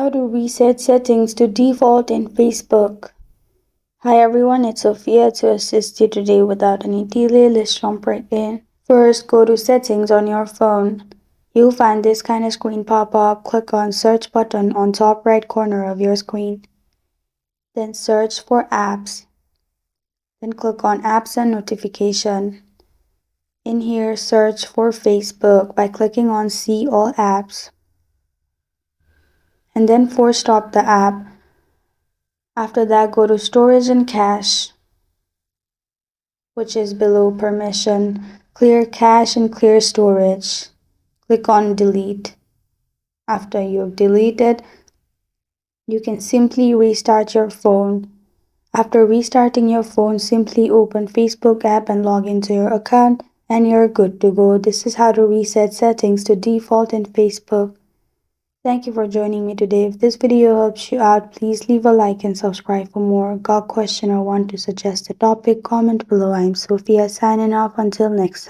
How to reset settings to default in Facebook. Hi everyone, it's Sophia to assist you today without any delay. Let's jump right in. First, go to settings on your phone. You'll find this kind of screen pop up. Click on search button on top right corner of your screen. Then search for apps. Then click on apps and notification. In here, search for Facebook by clicking on see all apps. And then force stop the app. After that, go to storage and cache, which is below permission. Clear cache and clear storage. Click on delete. After you've deleted, you can simply restart your phone. After restarting your phone, simply open Facebook app and log into your account and you're good to go. This is how to reset settings to default in Facebook. Thank you for joining me today. If this video helps you out, please leave a like and subscribe for more. Got a question or want to suggest a topic? Comment below. I'm Sophia signing off. Until next time.